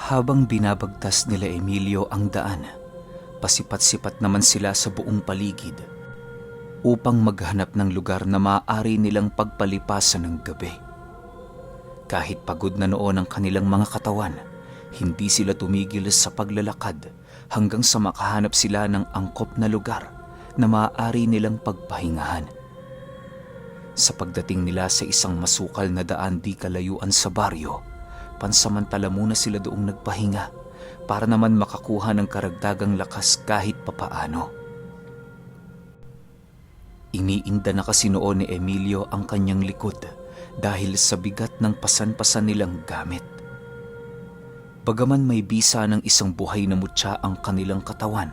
Habang binabagtas nila Emilio ang daan, pasipat-sipat naman sila sa buong paligid upang maghanap ng lugar na maaari nilang pagpalipasan ng gabi. Kahit pagod na noon ang kanilang mga katawan, hindi sila tumigil sa paglalakad hanggang sa makahanap sila ng angkop na lugar na maaari nilang pagpahingahan. Sa pagdating nila sa isang masukal na daan di kalayuan sa baryo, pansamantala muna sila doong nagpahinga para naman makakuha ng karagdagang lakas kahit papaano. Iniinda na kasi noon ni Emilio ang kanyang likod dahil sa bigat ng pasan-pasan nilang gamit. Bagaman may bisa ng isang buhay na mutya ang kanilang katawan,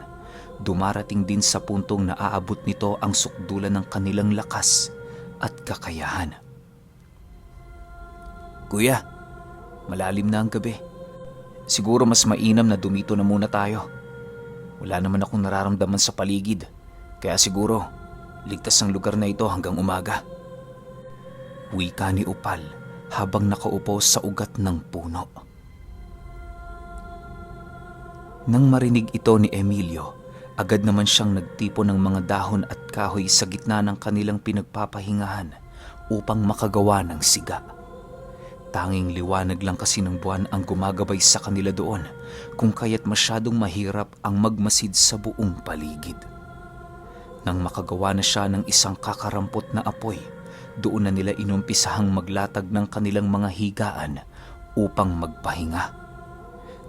dumarating din sa puntong naaabot nito ang sukdulan ng kanilang lakas at kakayahan. "Kuya, malalim na ang gabi. Siguro mas mainam na dumito na muna tayo. Wala naman akong nararamdaman sa paligid, kaya siguro ligtas ang lugar na ito hanggang umaga." Wika ni Upal habang nakaupo sa ugat ng puno. Nang marinig ito ni Emilio, agad naman siyang nagtipo ng mga dahon at kahoy sa gitna ng kanilang pinagpapahingahan upang makagawa ng siga. Tanging liwanag lang kasi ng buwan ang gumagabay sa kanila doon, kung kaya't masyadong mahirap ang magmasid sa buong paligid. Nang makagawa na siya ng isang kakarampot na apoy, doon na nila inumpisahang maglatag ng kanilang mga higaan upang magpahinga.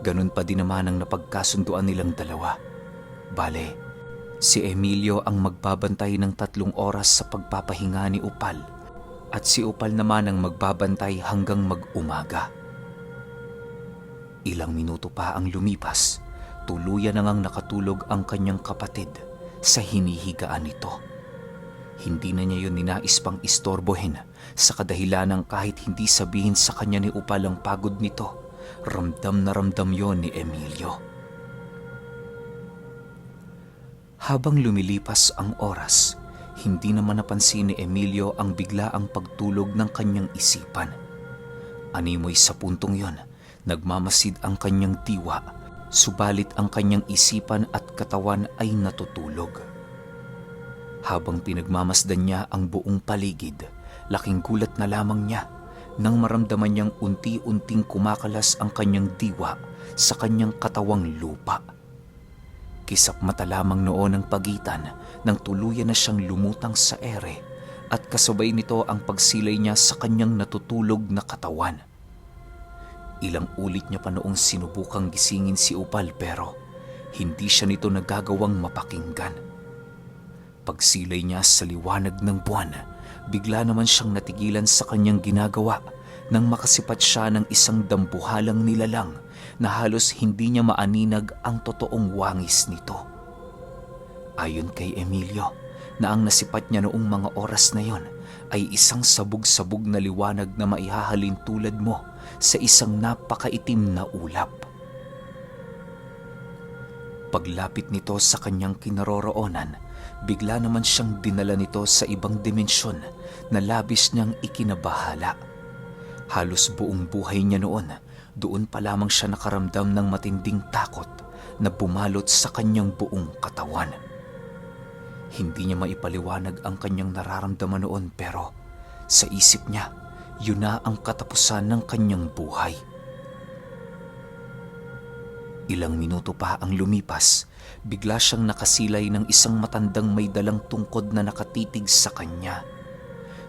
Ganun pa din naman ang napagkasunduan nilang dalawa. Bale, si Emilio ang magbabantay ng 3 oras sa pagpapahinga ni Upal at si Upal naman ang magbabantay hanggang mag-umaga. Ilang minuto pa ang lumipas, tuluyan na ngang nakatulog ang kanyang kapatid sa hinihigaan nito. Hindi na niya yun ninais pang istorbohin sa kadahilan ng kahit hindi sabihin sa kanya ni Upal ang pagod nito, ramdam na ramdam yon ni Emilio. Habang lumilipas ang oras, hindi naman napansin ni Emilio ang biglaang pagtulog ng kanyang isipan. Animoy sa puntong yon, nagmamasid ang kanyang diwa, subalit ang kanyang isipan at katawan ay natutulog. Habang pinagmamasdan niya ang buong paligid, laking gulat na lamang niya nang maramdaman niyang unti-unting kumakalas ang kanyang diwa sa kanyang katawang lupa. Kisap mata lamang noon ang pagitan nang tuluyan na siyang lumutang sa ere at kasabay nito ang pagsilay niya sa kanyang natutulog na katawan. Ilang ulit niya pa noong sinubukang gisingin si Upal pero hindi siya nito nagagawang mapakinggan. Pagsilay niya sa liwanag ng buwan, bigla naman siyang natigilan sa kanyang ginagawa nang makasipat siya ng isang dambuhalang nilalang na halos hindi niya maaninag ang totoong wangis nito. Ayon kay Emilio, na ang nasipat niya noong mga oras na yon ay isang sabog-sabog na liwanag na maihahalin tulad mo sa isang napakaitim na ulap. Paglapit nito sa kanyang kinaroroonan, bigla naman siyang dinala nito sa ibang dimensyon na labis niyang ikinabahala. Halos buong buhay niya noon, doon pa lamang siya nakaramdam ng matinding takot na bumalot sa kanyang buong katawan. Hindi niya maipaliwanag ang kanyang nararamdaman noon pero sa isip niya, yun na ang katapusan ng kanyang buhay. Ilang minuto pa ang lumipas, bigla siyang nakasilay ng isang matandang may dalang tungkod na nakatitig sa kanya.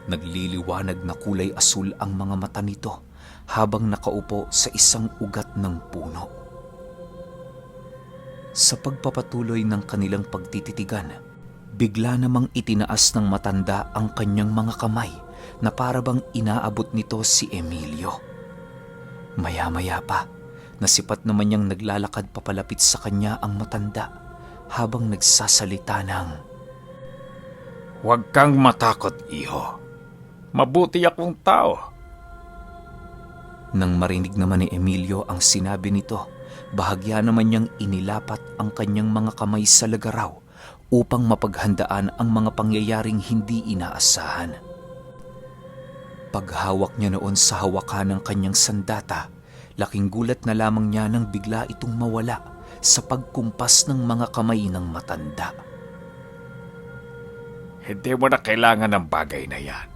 Nagliliwanag na kulay asul ang mga mata nito habang nakaupo sa isang ugat ng puno. Sa pagpapatuloy ng kanilang pagtititigan, bigla namang itinaas ng matanda ang kanyang mga kamay na parabang inaabot nito si Emilio. Maya-maya pa, nasipat naman niyang naglalakad papalapit sa kanya ang matanda habang nagsasalita ng, "Huwag kang matakot, iho. Mabuti akong tao." Nang marinig naman ni Emilio ang sinabi nito, bahagya naman niyang inilapat ang kanyang mga kamay sa lagaraw upang mapaghandaan ang mga pangyayaring hindi inaasahan. Paghawak niya noon sa hawakan ng kanyang sandata, Laking gulat na lamang niya nang bigla itong mawala sa pagkumpas ng mga kamay ng matanda. Hindi mo na kailangan ng bagay na yan.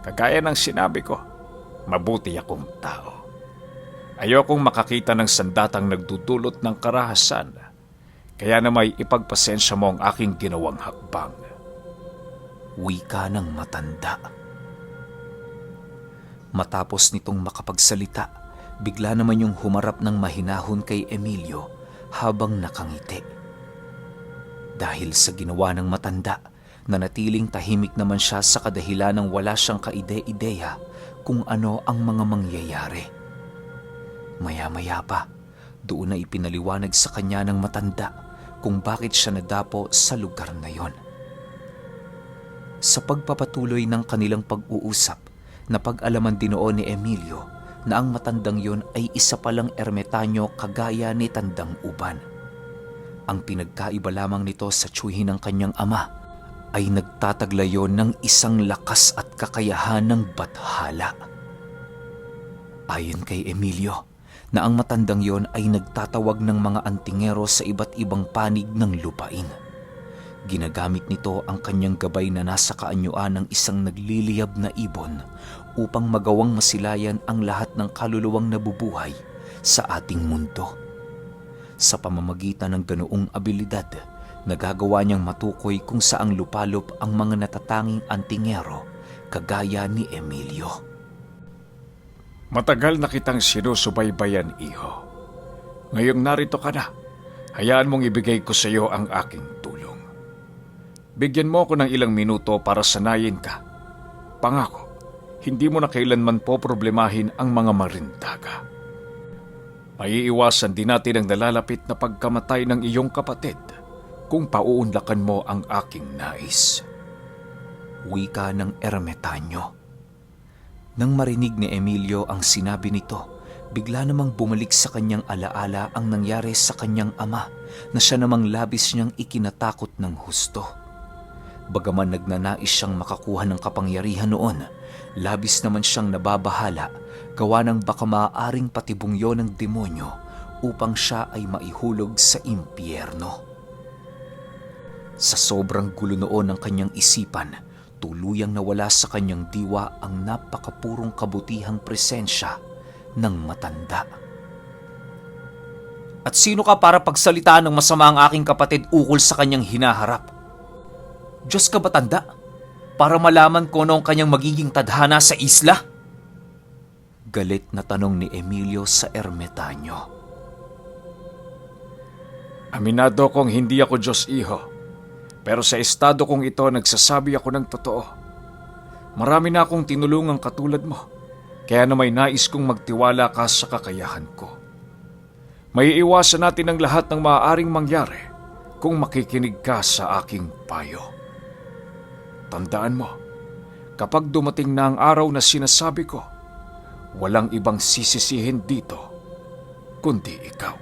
Kagaya ng sinabi ko, mabuti akong tao. Ayokong makakita ng sandatang nagdudulot ng karahasan, kaya na may ipagpasensya mo ang aking ginawang hakbang. Wika ng matanda. Matapos nitong makapagsalita, bigla naman yung humarap ng mahinahon kay Emilio habang nakangiti. Dahil sa ginawa ng matanda, nanatiling tahimik naman siya sa kadahilan ng wala siyang kaide-ideya kung ano ang mga mangyayari. Maya-maya pa, doon na ipinaliwanag sa kanya ng matanda kung bakit siya nadapo sa lugar na yon. Sa pagpapatuloy ng kanilang pag-uusap, napag-alaman din noon ni Emilio na ang matandang yon ay isa palang ermitanyo kagaya ni Tandang Uban. Ang pinagkaiba lamang nito sa tiyuhin ng kanyang ama ay nagtataglayon ng isang lakas at kakayahan ng bathala. Ayon kay Emilio, na ang matandang yon ay nagtatawag ng mga antingero sa iba't ibang panig ng lupain. Ginagamit nito ang kanyang gabay na nasa kaanyuan ng isang nagliliyab na ibon upang magawang masilayan ang lahat ng kaluluwang nabubuhay sa ating mundo. Sa pamamagitan ng ganoong abilidad, nagagawa niyang matukoy kung saang lupalop ang mga natatanging antingero kagaya ni Emilio. Matagal na kitang sinusubaybayan, iho. Ngayong narito ka na, hayaan mong ibigay ko sa iyo ang aking tulong. Bigyan mo ako ng ilang minuto para sanayin ka. Pangako, hindi mo na kailanman poproblemahin ang mga marindaga. Maiiwasan din natin ang nalalapit na pagkamatay ng iyong kapatid kung pauunlakan mo ang aking nais. Wika ng ermitanyo. Nang marinig ni Emilio ang sinabi nito, bigla namang bumalik sa kanyang alaala ang nangyari sa kanyang ama na siya namang labis niyang ikinatakot ng husto. Bagaman nagnanais siyang makakuha ng kapangyarihan noon, labis naman siyang nababahala gawa ng baka maaaring patibungyo ng demonyo upang siya ay maihulog sa impyerno. Sa sobrang gulo noon ng kanyang isipan, tuluyang nawala sa kanyang diwa ang napakapurong kabutihang presensya ng matanda. At sino ka para pagsalitaan ng masama ang aking kapatid ukol sa kanyang hinaharap? Diyos ka ba, tanda? Para malaman ko ano ang kanyang magiging tadhana sa isla? Galit na tanong ni Emilio sa ermitanyo. Aminado kong hindi ako Diyos, iho. Pero sa estado kong ito, nagsasabi ako ng totoo. Marami na akong tinulungang katulad mo, kaya na may nais kong magtiwala ka sa kakayahan ko. May iwasan natin ang lahat ng maaaring mangyari kung makikinig ka sa aking payo. Tandaan mo, kapag dumating na ang araw na sinasabi ko, walang ibang sisisihin dito, kundi ikaw.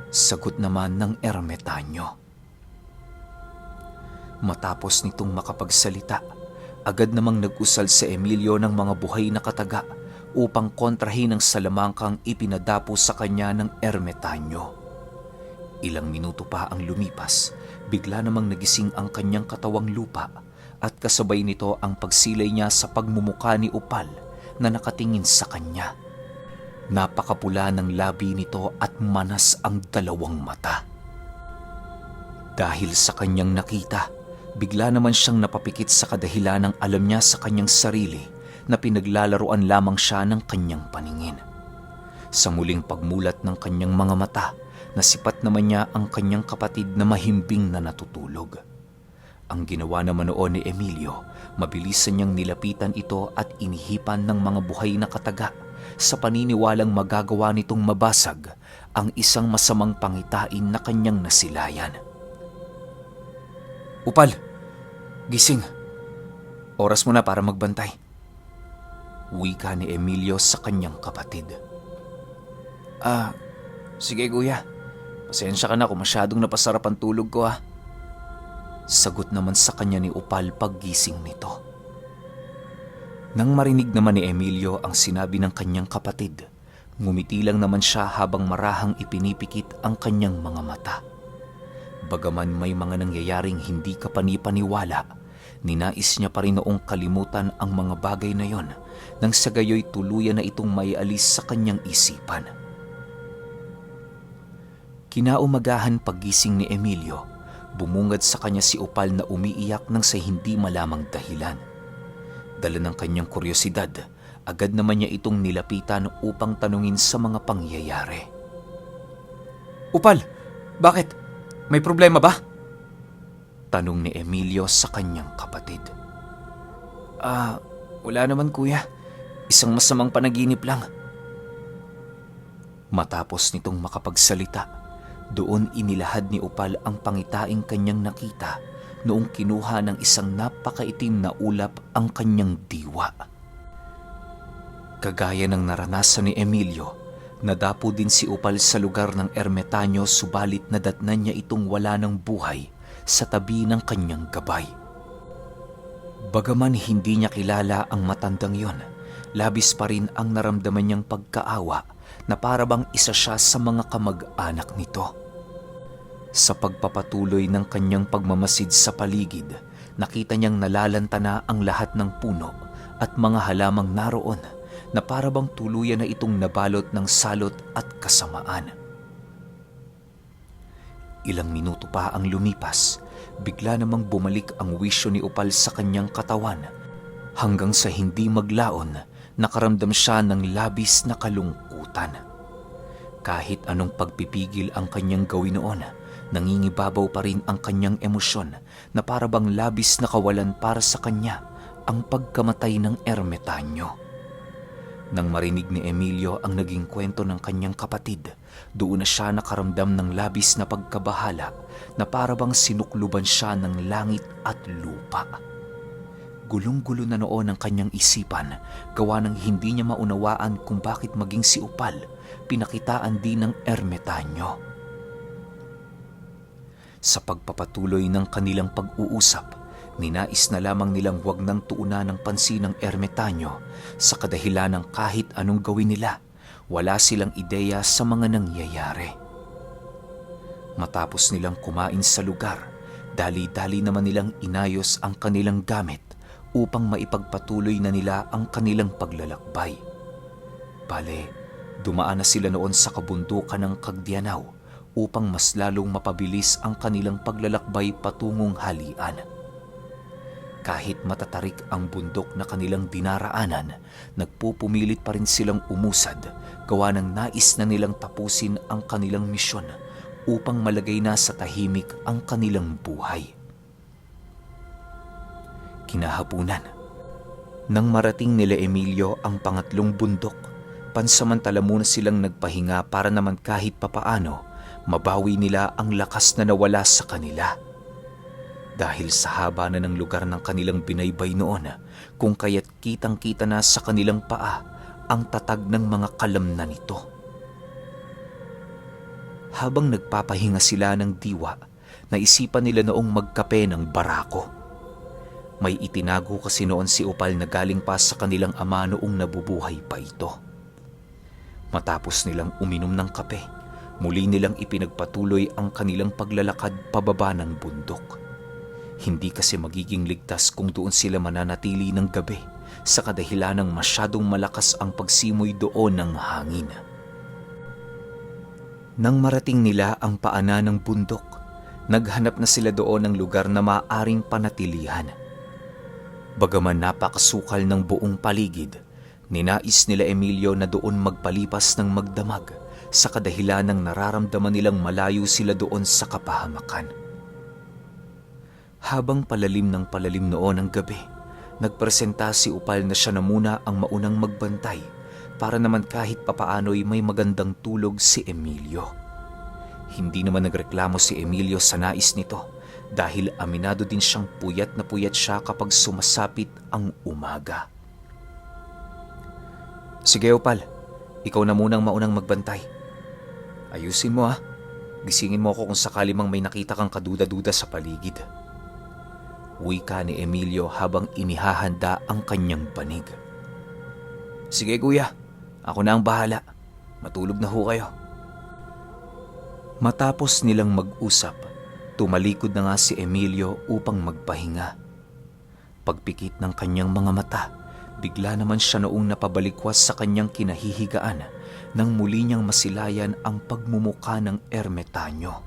Sagot naman ng ermitanyo. Matapos nitong makapagsalita, agad namang nag-usal sa Emilio ng mga buhay na kataga upang kontrahin ang salamangkang ipinadapo sa kanya ng ermitanyo. Ilang minuto pa ang lumipas, bigla namang nagising ang kanyang katawang lupa at kasabay nito ang pagsilay niya sa pagmumuka ni Upal na nakatingin sa kanya. Napakapula ng labi nito at manas ang dalawang mata. Dahil sa kanyang nakita, bigla naman siyang napapikit sa kadahilan ng alam niya sa kanyang sarili na pinaglalaruan lamang siya ng kanyang paningin. Sa muling pagmulat ng kanyang mga mata, nasipat naman niya ang kanyang kapatid na mahimbing na natutulog. Ang ginawa naman noon ni Emilio, mabilisan niyang nilapitan ito at inihipan ng mga buhay na kataga sa paniniwalang magagawa nitong mabasag ang isang masamang pangitain na kanyang nasilayan. Upal, gising. Oras mo na para magbantay. Wika ni Emilio sa kanyang kapatid. Sige kuya. Pasensya ka na kung masyadong napasarap ang tulog ko ha. Sagot naman sa kanya ni Upal paggising nito. Nang marinig naman ni Emilio ang sinabi ng kanyang kapatid, Ngumiti lang naman siya habang marahang ipinipikit ang kanyang mga mata. Bagaman may mga nangyayaring hindi kapani-paniwala, ninais niya pa rin noong kalimutan ang mga bagay na yon nang sa gayoy tuluyan na itong maialis sa kanyang isipan. Kinaumagahan paggising ni Emilio, bumungad sa kanya si Opal na umiiyak nang sa hindi malamang dahilan. Dala ng kanyang kuryosidad, agad naman niya itong nilapitan upang tanungin sa mga pangyayari. "Opal, bakit? May problema ba?" Tanong ni Emilio sa kanyang kapatid. Wala naman kuya. Isang masamang panaginip lang." Matapos nitong makapagsalita, doon inilahad ni Opal ang pangitaing kanyang nakita noong kinuha ng isang napakaitim na ulap ang kanyang diwa. Kagaya ng naranasan ni Emilio, nadapo din si Opal sa lugar ng ermitanyo subalit nadatnan niya itong wala ng buhay sa tabi ng kanyang gabay. Bagaman hindi niya kilala ang matandang yon, labis pa rin ang naramdaman niyang pagkaawa na parabang isa siya sa mga kamag-anak nito. Sa pagpapatuloy ng kanyang pagmamasid sa paligid, nakita niyang nalalanta na ang lahat ng puno at mga halamang naroon na parabang tuluyan na itong nabalot ng salot at kasamaan. Ilang minuto pa ang lumipas, bigla namang bumalik ang wisyo ni Opal sa kanyang katawan hanggang sa hindi maglaon nakaramdam siya ng labis na kalungkutan. Kahit anong pagpipigil ang kanyang gawin noon, nangingibabaw pa rin ang kanyang emosyon na parabang labis na kawalan para sa kanya ang pagkamatay ng ermitanyo. Nang marinig ni Emilio ang naging kwento ng kanyang kapatid, doon na siya nakaramdam ng labis na pagkabahala na parabang sinukluban siya ng langit at lupa. Gulong-gulo na noon ang kanyang isipan, gawa ng hindi niya maunawaan kung bakit maging si Opal pinakitaan din ng ermitanyo. Sa pagpapatuloy ng kanilang pag-uusap, ninais na lamang nilang wag nang tuunan ng pansin ng ermitanyo sa kadahilan ng kahit anong gawin nila, wala silang ideya sa mga nangyayari. Matapos nilang kumain sa lugar, dali-dali naman nilang inayos ang kanilang gamit upang maipagpatuloy na nila ang kanilang paglalakbay. Bale, dumaan na sila noon sa kabundukan ng Cagdianao upang mas lalong mapabilis ang kanilang paglalakbay patungong halian. Kahit matatarik ang bundok na kanilang dinaraanan, nagpupumilit pa rin silang umusad, gawa ng nais na nilang tapusin ang kanilang misyon upang malagay na sa tahimik ang kanilang buhay. Kinahapunan, nang marating nila Emilio ang pangatlong bundok, pansamantala muna silang nagpahinga para naman kahit papaano mabawi nila ang lakas na nawala sa kanila. Dahil sa haba na ng lugar ng kanilang binaybay noon, kung kaya't kitang-kita na sa kanilang paa ang tatag ng mga kalamnan nito. Habang nagpapahinga sila ng diwa, naisipan nila noong magkape ng barako. May itinago kasi noon si Opal na galing pa sa kanilang ama noong nabubuhay pa ito. Matapos nilang uminom ng kape, muli nilang ipinagpatuloy ang kanilang paglalakad pababa ng bundok. Hindi kasi magiging ligtas kung doon sila mananatili ng gabi sa kadahilan ng masyadong malakas ang pagsimoy doon ng hangin. Nang marating nila ang paanan ng bundok, naghanap na sila doon ng lugar na maaaring panatilihan. Bagaman napakasukal ng buong paligid, ninais nila Emilio na doon magpalipas ng magdamag sa kadahilan ng nararamdaman nilang malayo sila doon sa kapahamakan. Habang palalim ng palalim noon ang gabi, nagpresenta si Opal na siya na muna ang maunang magbantay para naman kahit papaano'y may magandang tulog si Emilio. Hindi naman nagreklamo si Emilio sa nais nito dahil aminado din siyang puyat na puyat siya kapag sumasapit ang umaga. "Sige Opal, ikaw na munang maunang magbantay. Ayusin mo ha, gisingin mo ako kung sakali mang may nakita kang kaduda-duda sa paligid." Wika ni Emilio habang inihahanda ang kanyang panig. "Sige kuya, ako na ang bahala. Matulog na ho kayo. Matapos nilang mag-usap, tumalikod na nga si Emilio upang magpahinga. Pagpikit ng kanyang mga mata, bigla naman siya noong napabalikwas sa kanyang kinahihigaan nang muli niyang masilayan ang pagmumuka ng ermetanyo.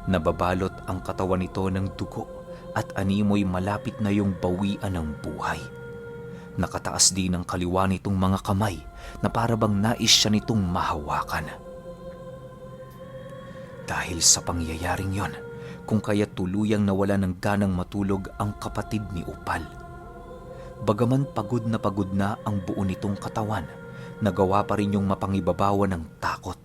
Nababalot ang katawan nito ng dugo at animoy malapit na yung bawian ng buhay. Nakataas din ang kaliwa nitong mga kamay na parabang nais siya nitong mahawakan. Dahil sa pangyayaring yon, kung kaya tuluyang nawala ng ganang matulog ang kapatid ni Upal. Bagaman pagod na ang buo nitong katawan, nagawa pa rin yung mapangibabawan ng takot.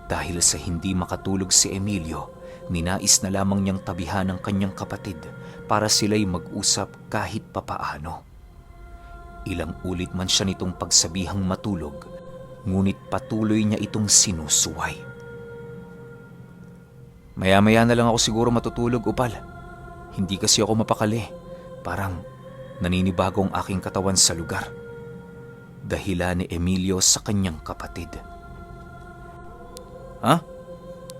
Dahil sa hindi makatulog si Emilio, ninais na lamang niyang tabihan ang kanyang kapatid para sila'y mag-usap kahit papaano. Ilang ulit man siya nitong pagsabihang matulog, ngunit patuloy niya itong sinusuway. Maya-maya na lang ako siguro matutulog, Upal. Hindi kasi ako mapakali. Parang naninibago ang aking katawan sa lugar. Dahilan ni Emilio sa kanyang kapatid. Ha?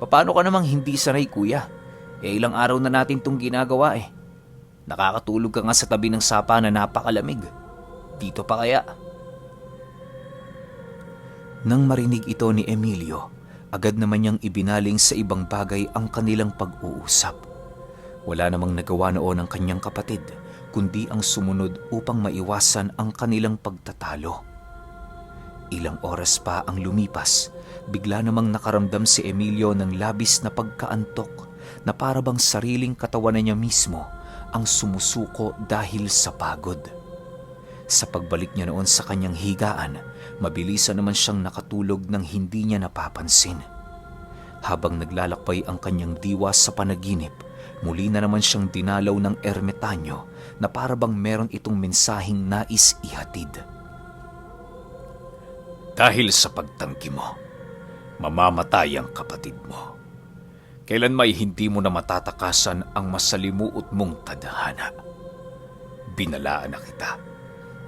Paano ka namang hindi sanay, kuya? Ilang araw na natin itong ginagawa eh. Nakakatulog ka nga sa tabi ng sapa na napakalamig. Dito pa kaya? Nang marinig ito ni Emilio, agad naman niyang ibinaling sa ibang bagay ang kanilang pag-uusap. Wala namang nagawa noon ang kanyang kapatid, kundi ang sumunod upang maiwasan ang kanilang pagtatalo. Ilang oras pa ang lumipas, bigla namang nakaramdam si Emilio ng labis na pagkaantok na parabang sariling katawan niya mismo ang sumusuko dahil sa pagod. Sa pagbalik niya noon sa kanyang higaan, mabilisan naman siyang nakatulog nang hindi niya napapansin. Habang naglalakbay ang kanyang diwa sa panaginip, muli na naman siyang dinalaw ng ermetanyo na parabang meron itong mensaheng nais ihatid. Dahil sa pagtanggi mo, mamamatay ang kapatid mo. Kailan may hindi mo na matatakasan ang masalimuot mong tadhana. Binalaan na kita.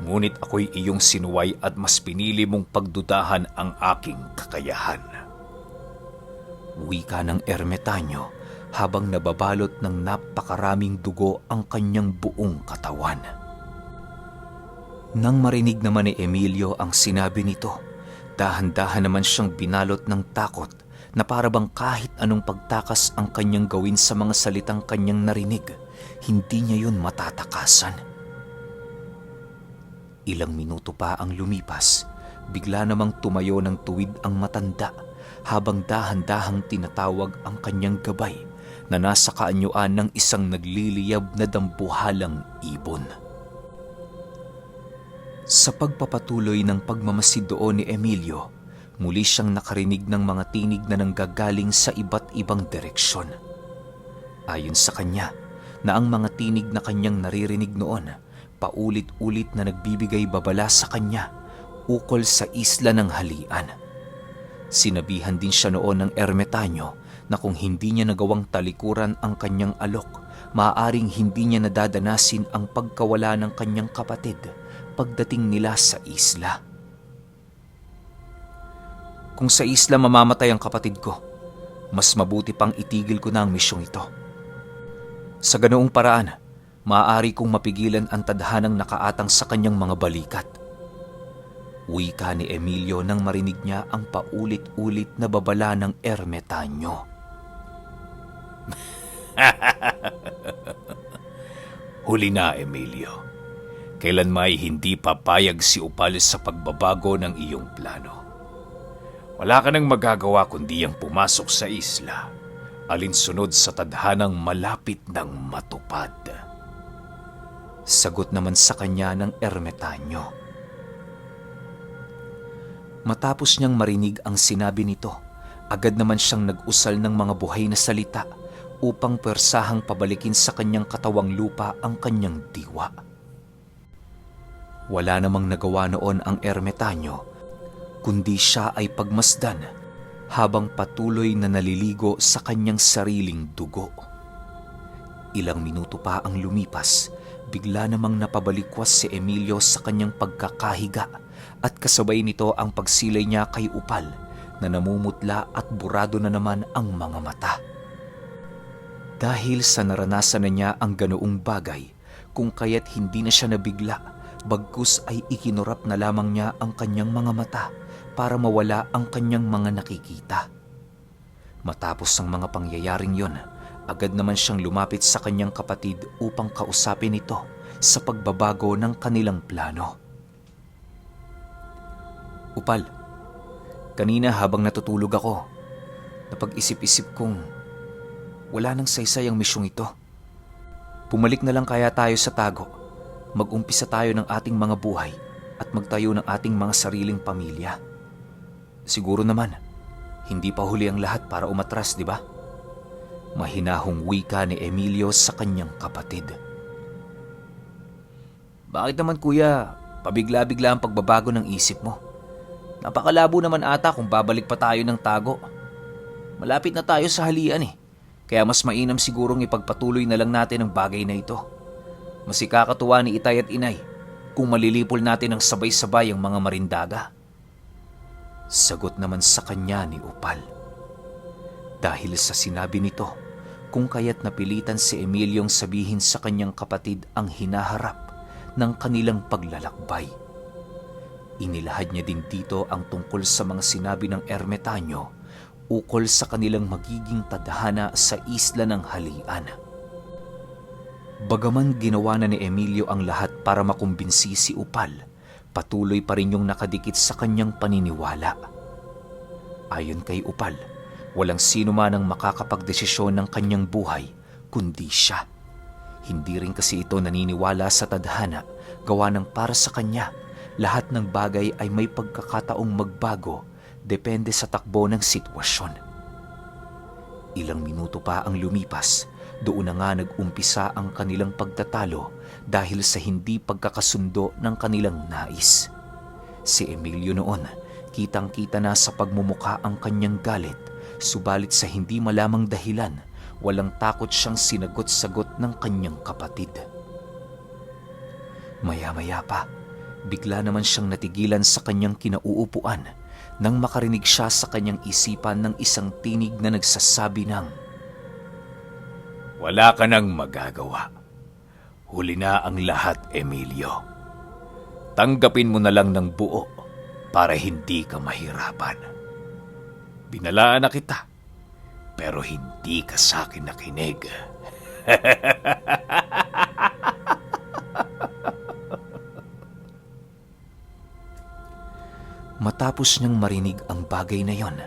Ngunit ako'y iyong sinuway at mas pinili mong pagdudahan ang aking kakayahan. Wika ng ermetanyo habang nababalot ng napakaraming dugo ang kanyang buong katawan. Nang marinig naman ni Emilio ang sinabi nito, dahan-dahan naman siyang binalot ng takot na parabang kahit anong pagtakas ang kanyang gawin sa mga salitang kanyang narinig, hindi niya yun matatakasan. Ilang minuto pa ang lumipas, bigla namang tumayo ng tuwid ang matanda habang dahan-dahang tinatawag ang kanyang gabay na nasa kaanyuan ng isang nagliliyab na dambuhalang ibon. Sa pagpapatuloy ng pagmamasid doon ni Emilio, muli siyang nakarinig ng mga tinig na nanggagaling sa iba't ibang direksyon. Ayon sa kanya, na ang mga tinig na kanyang naririnig noon paulit-ulit na nagbibigay babala sa kanya ukol sa isla ng Halian. Sinabihan din siya noon ng ermetanyo na kung hindi niya nagawang talikuran ang kanyang alok, maaaring hindi niya nadadanasin ang pagkawala ng kanyang kapatid pagdating nila sa isla. Kung sa isla mamamatay ang kapatid ko, mas mabuti pang itigil ko na ang misyong ito. Sa ganoong paraan, maaari kong mapigilan ang tadhanang nakaatang sa kanyang mga balikat. Wika ni Emilio nang marinig niya ang paulit-ulit na babala ng ermetanyo. Huli na, Emilio. Kailan may hindi papayag si Upal sa pagbabago ng iyong plano. Wala ka nang magagawa kundi ang pumasok sa isla, alinsunod sa tadhanang malapit ng matupad. Sagot naman sa kanya ng ermetanyo. Matapos niyang marinig ang sinabi nito, agad naman siyang nag-usal ng mga buhay na salita upang pwersahang pabalikin sa kanyang katawang lupa ang kanyang diwa. Wala namang nagawa noon ang ermetanyo, kundi siya ay pagmasdan habang patuloy na naliligo sa kanyang sariling dugo. Ilang minuto pa ang lumipas, bigla namang napabalikwas si Emilio sa kanyang pagkakahiga at kasabay nito ang pagsilay niya kay Upal na namumutla at burado na naman ang mga mata. Dahil sa naranasan na niya ang ganoong bagay, kung kaya't hindi na siya nabigla, bagkus ay ikinurap na lamang niya ang kanyang mga mata para mawala ang kanyang mga nakikita. Matapos ang mga pangyayaring yon, agad naman siyang lumapit sa kanyang kapatid upang kausapin ito sa pagbabago ng kanilang plano. Upal, kanina habang natutulog ako, napag-isip-isip kong wala nang saysay ang misyong ito. Pumalik na lang kaya tayo sa Tago, mag-umpisa tayo ng ating mga buhay at magtayo ng ating mga sariling pamilya. Siguro naman, hindi pa huli ang lahat para umatras, di ba? Mahinahong wika ni Emilio sa kanyang kapatid. Bakit naman kuya, pabigla-bigla ang pagbabago ng isip mo? Napakalabo naman ata kung babalik pa tayo ng Tago. Malapit na tayo sa halian eh. Kaya mas mainam sigurong ipagpatuloy na lang natin ang bagay na ito. Mas ikakatuwa ni Itay at Inay kung malilipol natin ng sabay-sabay ang mga marindaga. Sagot naman sa kanya ni Upal. Dahil sa sinabi nito, kung kaya't napilitan si Emiliong sabihin sa kanyang kapatid ang hinaharap ng kanilang paglalakbay. Inilahad niya din dito ang tungkol sa mga sinabi ng ermetanyo ukol sa kanilang magiging tadhana sa isla ng halian. Bagaman ginawa na ni Emilio ang lahat para makumbinsi si Upal, patuloy pa rin yung nakadikit sa kanyang paniniwala. Ayon kay Upal, walang sino man ang makakapagdesisyon ng kanyang buhay kundi siya. Hindi rin kasi ito naniniwala sa tadhana, gawa ng para sa kanya, lahat ng bagay ay may pagkakataong magbago depende sa takbo ng sitwasyon. Ilang minuto pa ang lumipas, doon na nga nag-umpisa ang kanilang pagtatalo dahil sa hindi pagkakasundo ng kanilang nais. Si Emilio noon, kitang-kita na sa pagmumuka ang kanyang galit, subalit sa hindi malamang dahilan, walang takot siyang sinagot-sagot ng kanyang kapatid. Maya-maya pa, bigla naman siyang natigilan sa kanyang kinauupuan nang makarinig siya sa kanyang isipan ng isang tinig na nagsasabi ng, "Wala ka nang magagawa. Huli na ang lahat, Emilio. Tanggapin mo na lang ng buo para hindi ka mahirapan. Binalaan na kita, pero hindi ka sa akin nakinig." Matapos niyang marinig ang bagay na yon,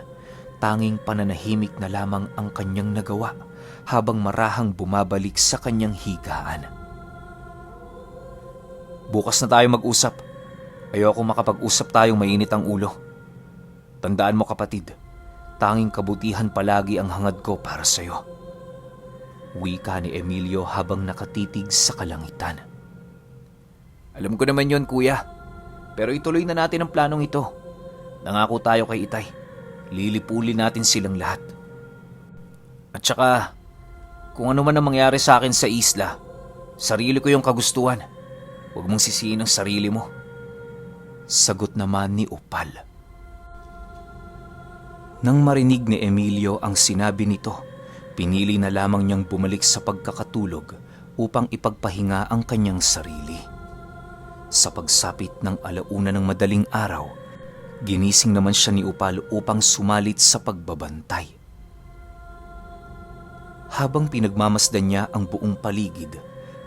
tanging pananahimik na lamang ang kanyang nagawa habang marahang bumabalik sa kanyang higaan. "Bukas na tayo mag-usap. Ayoko makapag-usap tayong mainit ang ulo. Tandaan mo kapatid, tanging kabutihan palagi ang hangad ko para sa'yo." Wika ni Emilio habang nakatitig sa kalangitan. "Alam ko naman yon kuya, pero ituloy na natin ang planong ito. Nangako tayo kay Itay. Lilipulin natin silang lahat. At saka, kung ano man ang mangyari sa akin sa isla, sarili ko yung kagustuhan. Huwag mong sisihin ang sarili mo." Sagot naman ni Upal. Nang marinig ni Emilio ang sinabi nito, pinili na lamang niyang bumalik sa pagkakatulog upang ipagpahinga ang kanyang sarili. Sa pagsapit ng 1:00 ng madaling araw, ginising naman siya ni Upal upang sumalit sa pagbabantay. Habang pinagmamasdan niya ang buong paligid,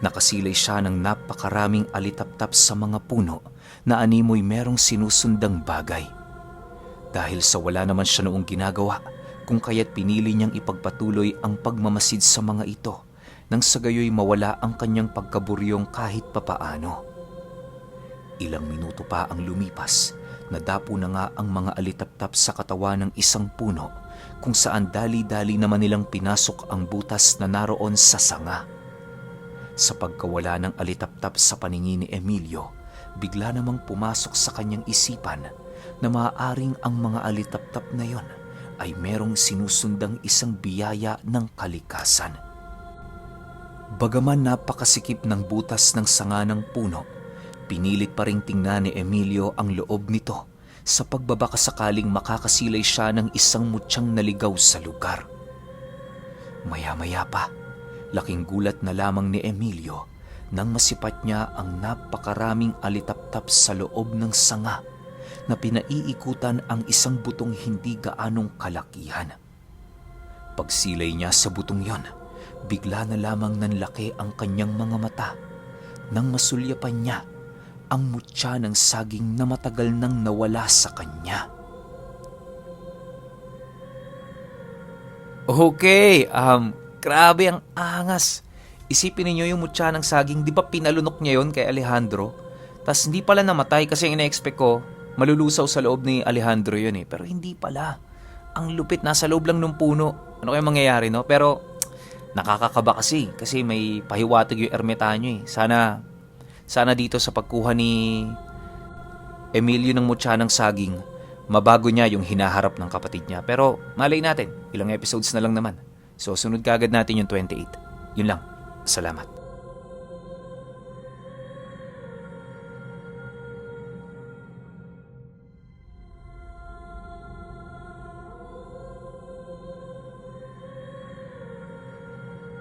nakasilay siya ng napakaraming alitaptap sa mga puno na animoy merong sinusundang bagay. Dahil sa wala naman siya noong ginagawa, kung kaya't pinili niyang ipagpatuloy ang pagmamasid sa mga ito nang sa gayoy mawala ang kanyang pagkaburyong kahit papaano. Ilang minuto pa ang lumipas, nadapo na nga ang mga alitaptap sa katawan ng isang puno kung saan dali-dali naman nilang pinasok ang butas na naroon sa sanga. Sa pagkawala ng alitaptap sa paningin ni Emilio, bigla namang pumasok sa kanyang isipan na maaaring ang mga alitaptap na yon ay merong sinusundang isang biyaya ng kalikasan. Bagaman napakasikip ng butas ng sanga ng puno, Pinilit pa ring tingnan ni Emilio ang loob nito sa pagbabaka sakaling makakasilay siya ng isang mutyang naligaw sa lugar. Maya-maya pa, laking gulat na lamang ni Emilio nang masipat niya ang napakaraming alitaptap sa loob ng sanga na pinaiikutan ang isang butong hindi gaanong kalakihan. Pagsilay niya sa butong yon, bigla na lamang nanlaki ang kanyang mga mata nang masulyapan niya ang mutya ng saging na matagal nang nawala sa kanya. Okay, grabe ang angas. Isipin ninyo yung mutya ng saging, di ba pinalunok niya yon kay Alejandro? Tas hindi pala namatay kasi ina-expect ko, malulusaw sa loob ni Alejandro yun eh. Pero hindi pala. Ang lupit, nasa loob lang ng puno. Ano kaya mangyayari, no? Pero nakakakaba kasi may pahiwatig yung ermitanyo eh. Sana dito sa pagkuha ni Emilio ng mutya ng saging, mabago niya yung hinaharap ng kapatid niya. Pero malay natin, ilang episodes na lang naman. So sunod kaagad natin yung 28. Yun lang. Salamat.